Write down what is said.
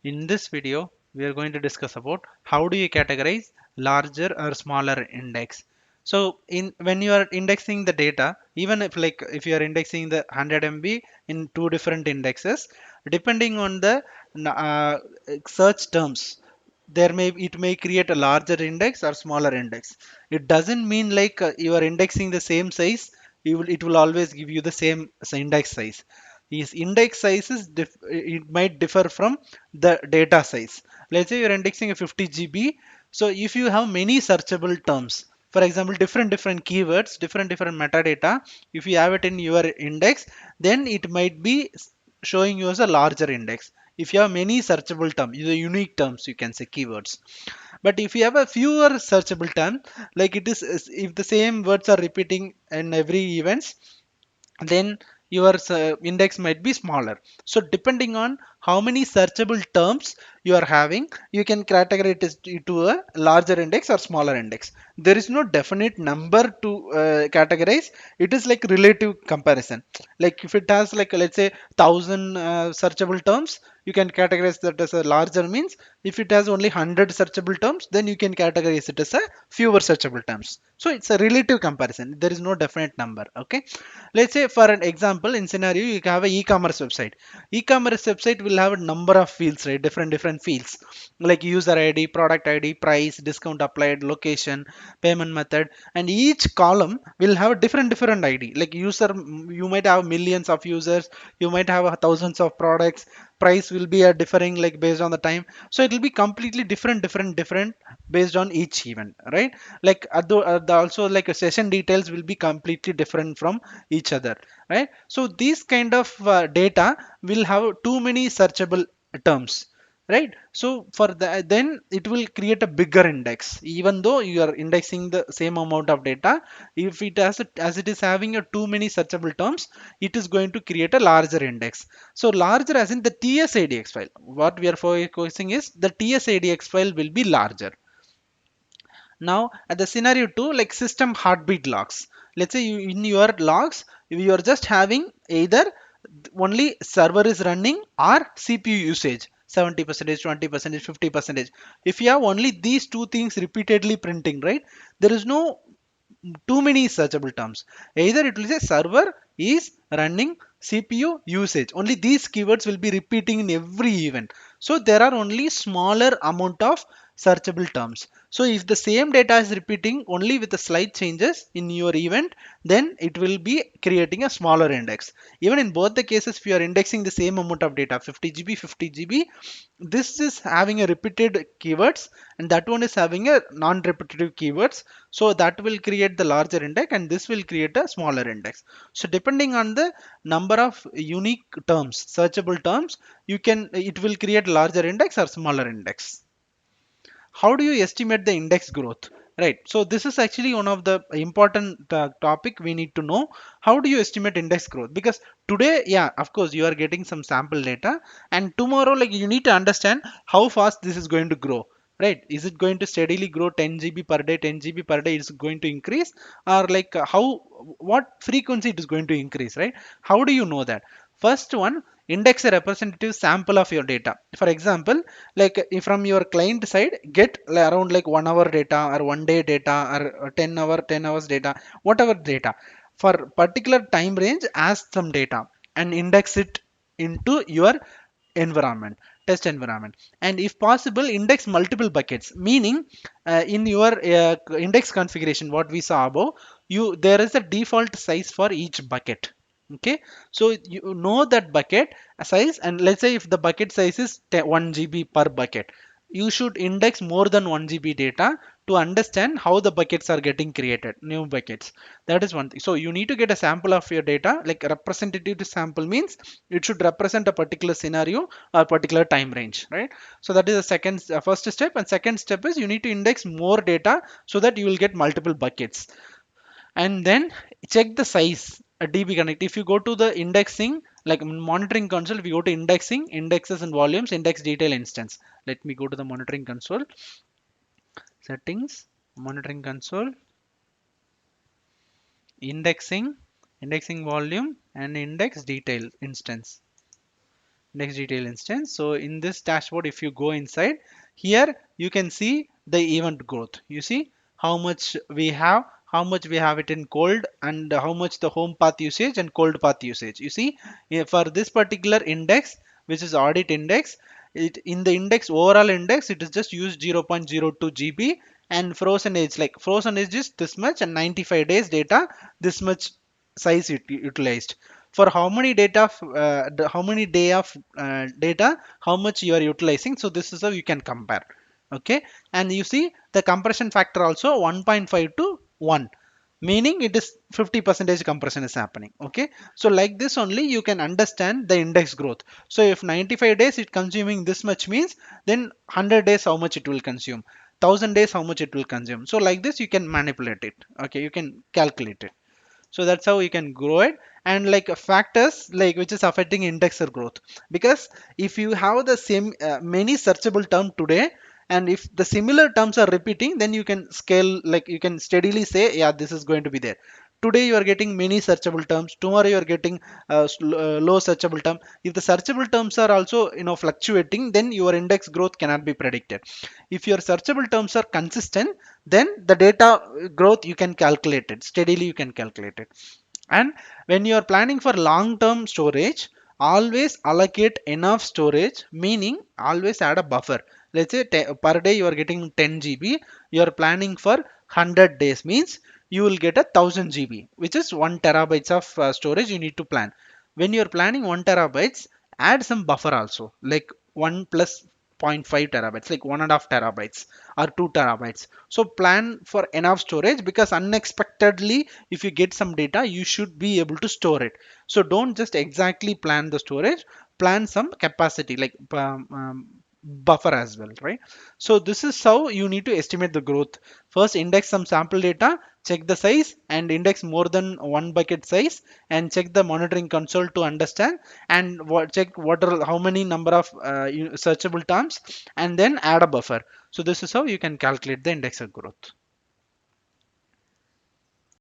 In this video, we are going to discuss about how do you categorize larger or smaller index. So in when you are indexing the data, even if you are indexing the 100 MB in two different indexes, depending on the uh, search terms, it may create a larger index or smaller index. It doesn't mean you are indexing the same size, it will always give you the same index size. Is index sizes it might differ from the data size. Let's say you're indexing a 50 GB. So if you have many searchable terms, for example, different keywords, different metadata, if you have it in your index, then it might be showing you as a larger index. If you have many searchable terms, the unique terms, you can say keywords. But if you have a fewer searchable terms, like it is if the same words are repeating in every events, then your index might be smaller. So depending on how many searchable terms you are having, you can categorize it to a larger index or smaller index. There is no definite number to categorize. It is like relative comparison. Like if it has like let's say 1,000 searchable terms, you can categorize that as a larger. Means if it has only 100 searchable terms, then you can categorize it as a fewer searchable terms. So it's a relative comparison. There is no definite number. Okay, let's say for an example, in scenario you have a e-commerce website. E-commerce website will have a number of fields, right? Different fields like user ID, product ID, price, discount applied, location, payment method, and each column will have a different ID. Like user, you might have millions of users, you might have thousands of products, price will be a differing like based on the time. So it will be completely different based on each event, right? Like also like a session details will be completely different from each other, right? So these kind of data will have too many searchable terms, right? So for that, then it will create a bigger index. Even though you are indexing the same amount of data, if it has as it is having a too many searchable terms, it is going to create a larger index. So larger as in the tsadx file. What we are focusing is the tsadx file will be larger. Now at the scenario 2, like system heartbeat logs. Let's say in your logs, you are just having either only server is running or CPU usage. 70%, 20%, 50%. If you have only these two things repeatedly printing, right, there is no too many searchable terms. Either it will say server is running, CPU usage. Only these keywords will be repeating in every event. So there are only smaller amount of searchable terms. So if the same data is repeating only with the slight changes in your event, then it will be creating a smaller index. Even in both the cases, if you are indexing the same amount of data, 50 GB, 50 GB, this is having a repeated keywords and that one is having a non-repetitive keywords. So that will create the larger index and this will create a smaller index. So depending on the number of unique terms, searchable terms, it will create larger index or smaller index. How do you estimate the index growth? Right, so this is actually one of the important topic we need to know. How do you estimate index growth? Because today, yeah, of course you are getting some sample data, and tomorrow like you need to understand how fast this is going to grow, right? Is it going to steadily grow 10 GB per day, 10 GB per day is going to increase, or how, what frequency it is going to increase, right? How do you know that? First one, index a representative sample of your data. For example, like if from your client side, get around like 1 hour data or 1 day data or 10 hours data, whatever data for particular time range, as some data and index it into your environment, test environment. And if possible, index multiple buckets, meaning in your index configuration what we saw above, you there is a default size for each bucket. Okay, so you know that bucket size, and let's say if the bucket size is 1 GB per bucket, you should index more than 1 GB data to understand how the buckets are getting created, new buckets. That is one thing. So you need to get a sample of your data. Like a representative sample means it should represent a particular scenario or particular time range, right? So that is the first step. And second step is you need to index more data so that you will get multiple buckets. And then check the size, a db connect. If you go to the indexing, like monitoring console, if you go to indexing, indexes and volumes, index detail instance. Let me go to the monitoring console, settings, monitoring console, indexing, indexing volume, and index detail instance. Next detail instance. So in this dashboard, if you go inside here, you can see the event growth. You see how much we have, how much we have it in cold, and how much the home path usage and cold path usage. You see, for this particular index, which is audit index, it in the index, overall index, it is just used 0.02 GB, and frozen age, like frozen age is this much, and 95 days data this much size utilized. For how many data, how many day of data, how much you are utilizing. So this is how you can compare. Okay, and you see the compression factor also 1.5 to 1, meaning it is 50 percentage compression is happening. Okay, so like this only you can understand the index growth. So if 95 days it consuming this much means, then 100 days how much it will consume, 1000 days how much it will consume. So like this you can manipulate it. Okay, you can calculate it. So that's how you can grow it. And like factors like which is affecting indexer growth, because if you have the same many searchable term today, and if the similar terms are repeating, then you can scale, like you can steadily say, yeah, this is going to be there. Today you are getting many searchable terms, tomorrow you are getting low searchable term. If the searchable terms are also fluctuating, then your index growth cannot be predicted. If your searchable terms are consistent, then the data growth you can calculate it steadily, you can calculate it. And when you are planning for long term storage, always allocate enough storage, meaning always add a buffer. Let's say per day you are getting 10 GB, you are planning for 100 days, means you will get a 1000 GB, which is 1 terabytes of storage you need to plan. When you are planning 1 terabytes, add some buffer also, like 1 plus zero point 0.5 terabytes, like 1.5 terabytes or 2 terabytes. So plan for enough storage, because unexpectedly if you get some data, you should be able to store it. So don't just exactly plan the storage, plan some capacity, like buffer as well, right? So this is how you need to estimate the growth. First index some sample data, check the size, and index more than one bucket size, and check the monitoring console to understand, and check what are how many number of searchable terms, and then add a buffer. So this is how you can calculate the indexer growth.